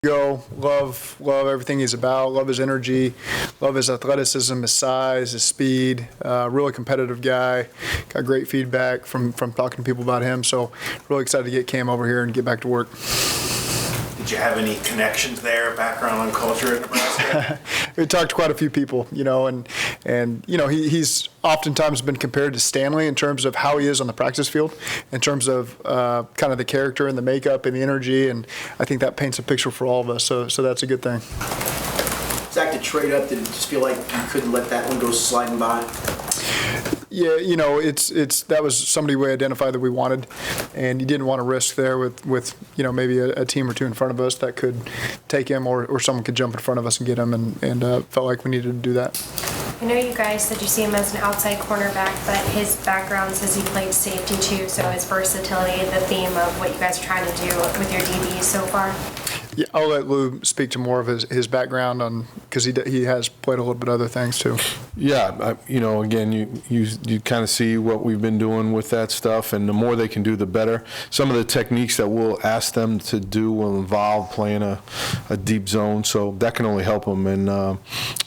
Go. Love everything he's about. Love his energy. Love his athleticism, his size, his speed. Really competitive guy. Got great feedback from talking to people about him. So really excited to get Cam over here and get back to work. Did you have any connections there, background on culture in Nebraska? We talked to quite a few people, and he's oftentimes been compared to Stanley in terms of how he is on the practice field, in terms of kind of the character and the makeup and the energy, and I think that paints a picture for all of us. So that's a good thing. Zach, to trade up, did it just feel like you couldn't let that one go sliding by? Yeah, it's that was somebody we identified that we wanted, and you didn't want to risk there with maybe a team or two in front of us that could take him, or someone could jump in front of us and get him, and felt like we needed to do that. I know you guys said you see him as an outside cornerback, but his background says he played safety too, so his versatility, the theme of what you guys are trying to do with your DBs so far? Yeah, I'll let Lou speak to more of his background because he has played a little bit of other things too. Yeah, again, you kind of see what we've been doing with that stuff, and the more they can do, the better. Some of the techniques that we'll ask them to do will involve playing a deep zone, so that can only help them. And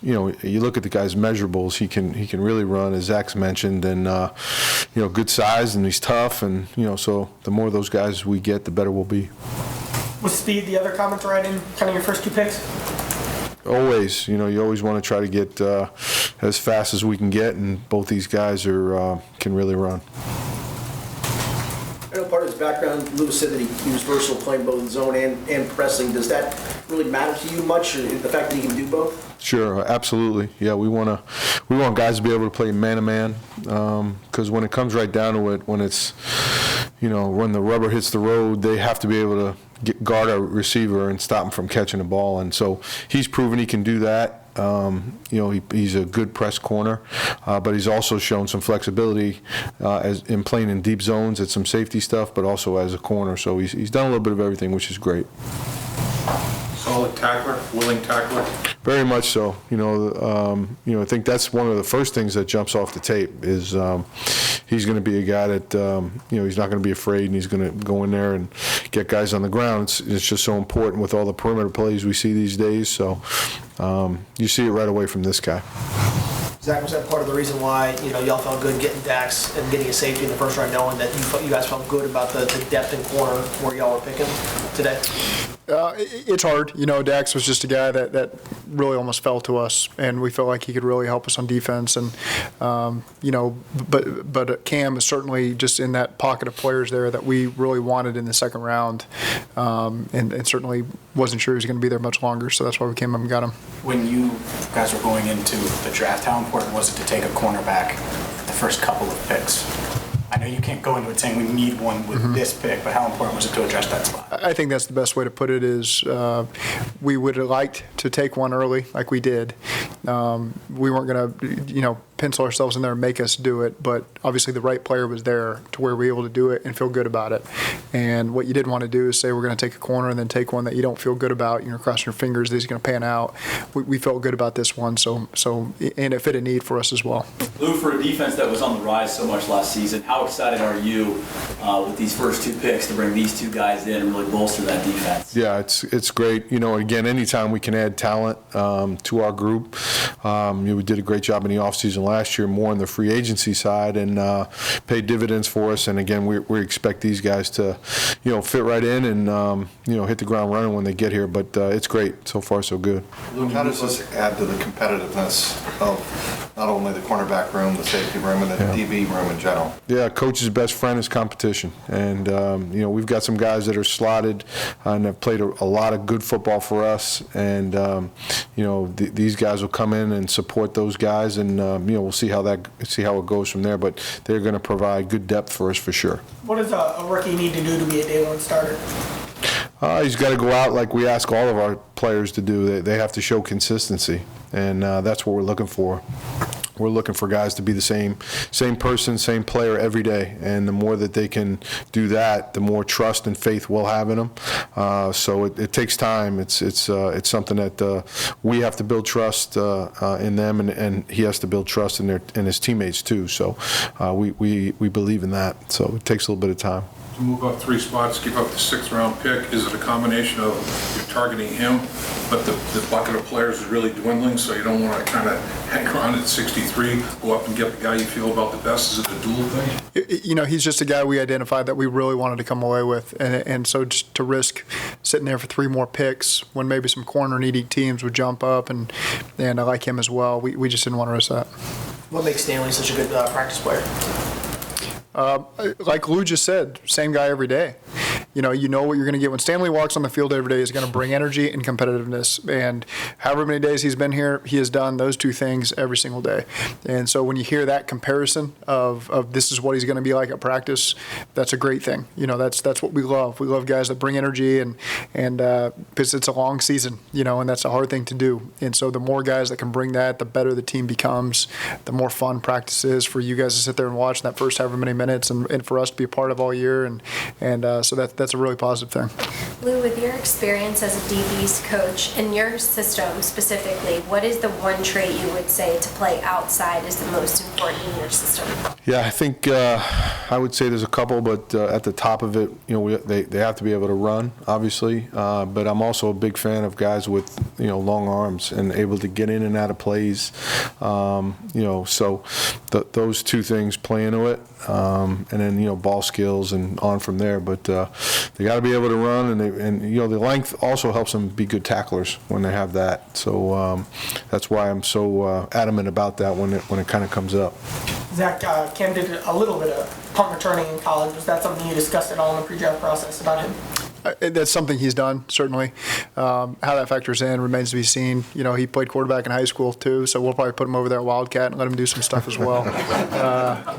you look at the guy's measurables; he can really run, as Zach's mentioned, and good size, and he's tough, and so the more of those guys we get, the better we'll be. Was speed the other comment right in kind of your first two picks? Always, you always want to try to get as fast as we can get, and both these guys can really run. I know part of his background, Lewis said that he was versatile, playing both zone and pressing. Does that really matter to you much, or the fact that he can do both? Sure, absolutely. Yeah, we want guys to be able to play man-to-man, because when it comes right down to it, when it's when the rubber hits the road, they have to be able to guard a receiver and stop him from catching the ball. And so he's proven he can do that. He's a good press corner, but he's also shown some flexibility as in playing in deep zones at some safety stuff, but also as a corner. So he's done a little bit of everything, which is great. Solid tackler, willing tackler. Very much so. I think that's one of the first things that jumps off the tape is he's going to be a guy that he's not going to be afraid, and he's going to go in there and get guys on the ground. It's just so important with all the perimeter plays we see these days. So you see it right away from this guy. Zach, was that part of the reason why y'all felt good getting Dax and getting a safety in the first round, knowing that you guys felt good about the depth and corner where y'all were picking today? It's hard. Dax was just a guy that really almost fell to us, and we felt like he could really help us on defense. And but Cam is certainly just in that pocket of players there that we really wanted in the second round, and certainly wasn't sure he was going to be there much longer. So that's why we came up and got him. When you guys were going into the draft, how important was it to take a cornerback the first couple of picks? I know you can't go into it saying we need one with this pick, but how important was it to address that spot? I think that's the best way to put it is we would have liked to take one early like we did. We weren't going to, pencil ourselves in there and make us do it, but obviously the right player was there to where we were able to do it and feel good about it. And what you didn't want to do is say we're going to take a corner and then take one that you don't feel good about, you're crossing your fingers that he's going to pan out. We felt good about this one, so and it fit a need for us as well. Lou, for a defense that was on the rise so much last season, how excited are you with these first two picks to bring these two guys in and really bolster that defense? Yeah, it's great. Again, anytime we can add talent to our group, we did a great job in the offseason last year, more on the free agency side, and paid dividends for us. And again, we expect these guys to, fit right in and hit the ground running when they get here. But it's great so far, so good. Luke, how does this add to the competitiveness of not only the cornerback room, the safety room, and the DB room in general? Yeah, coach's best friend is competition, and we've got some guys that are slotted and have played a lot of good football for us, and these guys will come in and support those guys, and we'll see how it goes from there. But they're going to provide good depth for us for sure. What does a rookie need to do to be a day one starter? He's got to go out like we ask all of our players to do. They have to show consistency, and that's what we're looking for. We're looking for guys to be the same person, same player every day, and the more that they can do that, the more trust and faith we'll have in them. So it takes time. It's something that we have to build trust in them, and he has to build trust in his teammates too. So we believe in that. So it takes a little bit of time. to move up 3 spots, give up the 6th-round pick? Is it a combination of you're targeting him, but the bucket of players is really dwindling, so you don't want to kind of hang around at 63, go up and get the guy you feel about the best? Is it a dual thing? You know, he's just a guy we identified that we really wanted to come away with, and so just to risk sitting there for 3 more picks when maybe some corner-needy teams would jump up, and I like him as well. We just didn't want to risk that. What makes Stanley such a good practice player? Like Lou just said, same guy every day. You know what you're going to get. When Stanley walks on the field every day, he's going to bring energy and competitiveness. And however many days he's been here, he has done those 2 things every single day. And so when you hear that comparison of this is what he's going to be like at practice, that's a great thing. You know, that's what we love. We love guys that bring energy and because it's a long season, you know, and that's a hard thing to do. And so the more guys that can bring that, the better the team becomes, the more fun practice is for you guys to sit there and watch that first however many minutes and for us to be a part of all year. And so that's a really positive thing. Lou, with your experience as a DB's coach, in your system specifically, what is the one trait you would say to play outside is the most important in your system? Yeah, I think I would say there's a couple, but at the top of it, you know, they have to be able to run, obviously. But I'm also a big fan of guys with, you know, long arms and able to get in and out of plays. You know, so those 2 things play into it, and then, you know, ball skills and on from there. But they got to be able to run, and you know, the length also helps them be good tacklers when they have that. So that's why I'm so adamant about that when it kind of comes up. Zach, Cam did a little bit of punt returning in college. Was that something you discussed at all in the pre-draft process about him? That's something he's done, certainly. How that factors in remains to be seen. You know, he played quarterback in high school, too, so we'll probably put him over there at Wildcat and let him do some stuff as well.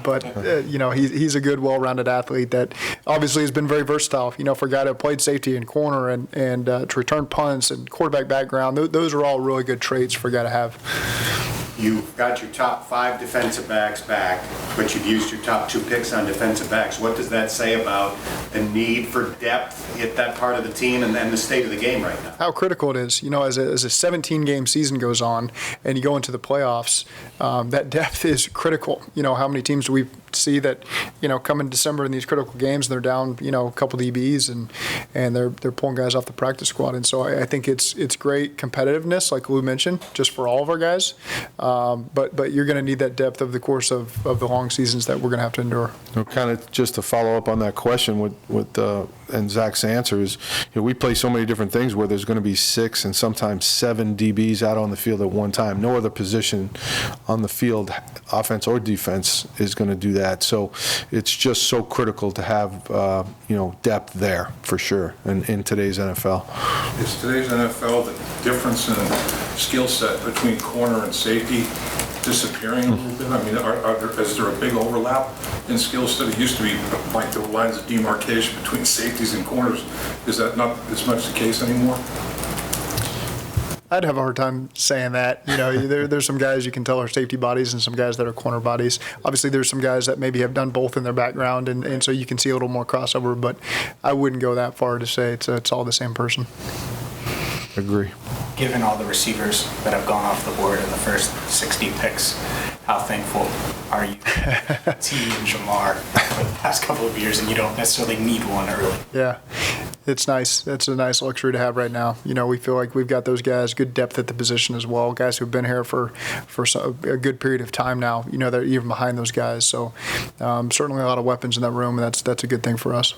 But you know, he's a good, well-rounded athlete that obviously has been very versatile. You know, for a guy that played safety and corner and to return punts and quarterback background, those are all really good traits for a guy to have. You've got your top 5 defensive backs back, but you've used your top 2 picks on defensive backs. What does that say about the need for depth at that part of the team and then the state of the game right now? How critical it is. You know, as a 17-game season goes on and you go into the playoffs, that depth is critical. You know, how many teams do we see that, you know, come in December in these critical games and they're down, you know, a couple DBs and they're pulling guys off the practice squad. And so I think it's great competitiveness, like Lou mentioned, just for all of our guys. But you're going to need that depth over the course of the long seasons that we're going to have to endure. You know, kind of just to follow up on that question with and Zach's answer is, you know, we play so many different things where there's going to be 6 and sometimes 7 DBs out on the field at one time. No other position on the field, offense or defense, is going to do that. So it's just so critical to have, you know, depth there for sure in today's NFL. Is today's NFL the difference in skill set between corner and safety disappearing a little bit? I mean, is there a big overlap in skill set? It used to be like the lines of demarcation between safeties and corners. Is that not as much the case anymore? I'd have a hard time saying that. You know, there's some guys you can tell are safety bodies and some guys that are corner bodies. Obviously, there's some guys that maybe have done both in their background, and so you can see a little more crossover, but I wouldn't go that far to say it's all the same person. Agree. Given all the receivers that have gone off the board in the first 60 picks, how thankful are you to Jamar for the past couple of years, and you don't necessarily need one early? Yeah, it's nice. That's a nice luxury to have right now. You know, we feel like we've got those guys, good depth at the position as well, guys who've been here for a good period of time now. You know, they're even behind those guys. So certainly a lot of weapons in that room, and that's a good thing for us.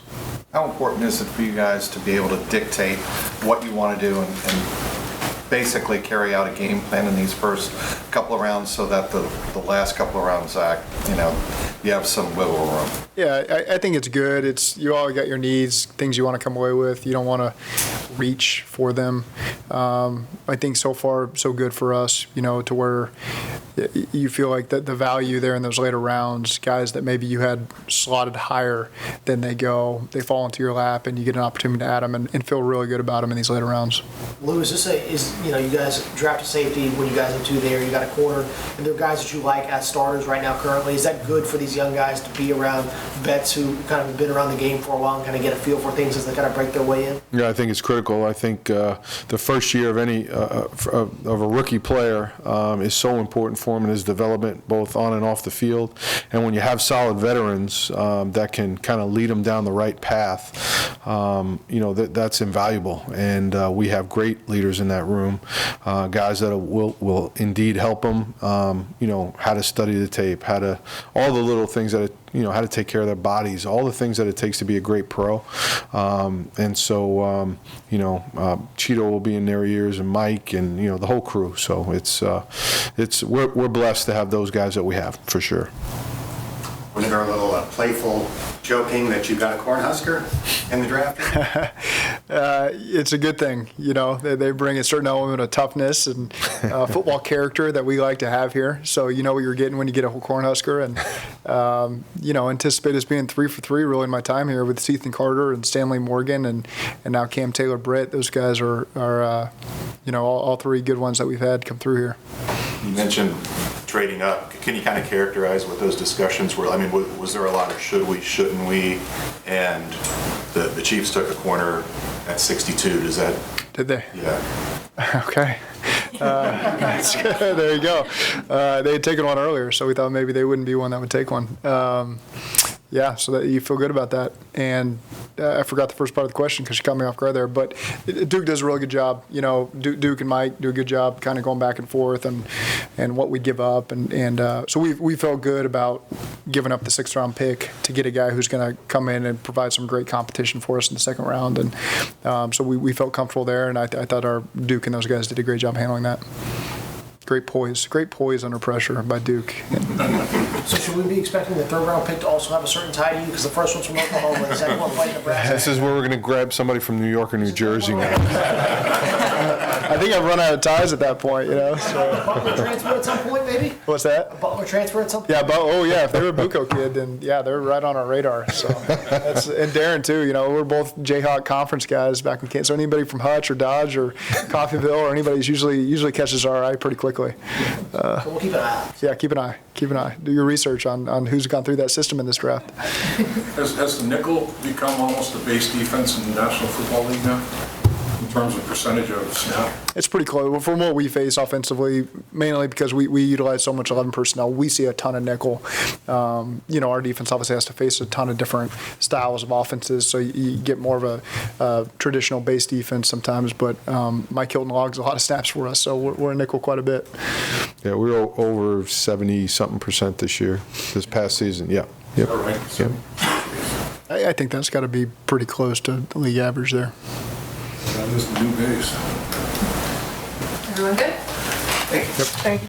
How important is it for you guys to be able to dictate what you want to do and basically carry out a game plan in these first couple of rounds so that the last couple of rounds, Zach, you know, you have some wiggle room? Yeah, I think it's good. You all got your needs, things you want to come away with. You don't want to reach for them. I think so far so good for us, you know, to where you feel like the value there in those later rounds, guys that maybe you had slotted higher than they fall into your lap and you get an opportunity to add them and feel really good about them in these later rounds. Lou, you know, you guys drafted safety when you guys have 2 there, you got a corner, and there are guys that you like as starters right now currently. Is that good for these these young guys to be around vets who kind of have been around the game for a while and kind of get a feel for things as they kind of break their way in? Yeah, I think it's critical. I think the first year of any of a rookie player is so important for him in his development, both on and off the field. And when you have solid veterans that can kind of lead them down the right path, that's invaluable. And we have great leaders in that room, guys that will indeed help them. How to study the tape, all the little things that how to take care of their bodies, all the things that it takes to be a great pro. And so, Cheeto will be in their ears, and Mike, and the whole crew. So we're blessed to have those guys that we have, for sure. Was there a little playful joking that you got a Cornhusker in the draft? It's a good thing. They bring a certain element of toughness and football character that we like to have here. So you know what you're getting when you get a Cornhusker. And, anticipate us being 3 for 3 really in my time here with Ethan Carter and Stanley Morgan and now Cam Taylor-Britt. Those guys are all three good ones that we've had come through here. You mentioned trading up. Can you kind of characterize what those discussions were? I mean, was there a lot of should we, shouldn't we? And the Chiefs took a corner at 62. Does that? Did they? Yeah. Okay. That's good. There you go. They had taken one earlier, so we thought maybe they wouldn't be one that would take one. Yeah, so that you feel good about that. And I forgot the first part of the question because you caught me off guard there. But Duke does a really good job. Duke and Mike do a good job kind of going back and forth and what we give up. And so we felt good about giving up the 6th-round pick to get a guy who's going to come in and provide some great competition for us in the 2nd round. And so we felt comfortable there. And I thought our Duke and those guys did a great job handling that. Great poise under pressure by Duke. So should we be expecting the 3rd-round pick to also have a certain tie to you? Because the first one's from Oklahoma, the second one playing Nebraska. This is where we're going to grab somebody from New York or New Jersey now. I think I've run out of ties at that point, So. Butler transfer at some point, maybe? What's that? Butler transfer at some point? Yeah, if they were a Bucco kid, then they're right on our radar. So and Darren too. We're both Jayhawk conference guys back in Kansas. So anybody from Hutch or Dodge or Coffeyville or anybody usually catches our eye pretty quickly. So we'll keep an eye out. Yeah, keep an eye. Do your research on who's gone through that system in this draft. Has the nickel become almost the base defense in the National Football League now, in terms of percentage of snap? It's pretty close. From what we face offensively, mainly because we utilize so much 11 personnel, we see a ton of nickel. Our defense obviously has to face a ton of different styles of offenses, so you get more of a traditional base defense sometimes. But Mike Hilton logs a lot of snaps for us, so we're a nickel quite a bit. Yeah, we were over 70-something% this past season. Yeah. Yep. All right. So, Yep. I think that's got to be pretty close to the league average there. that is the new base. Everyone good? Yep. Thank you.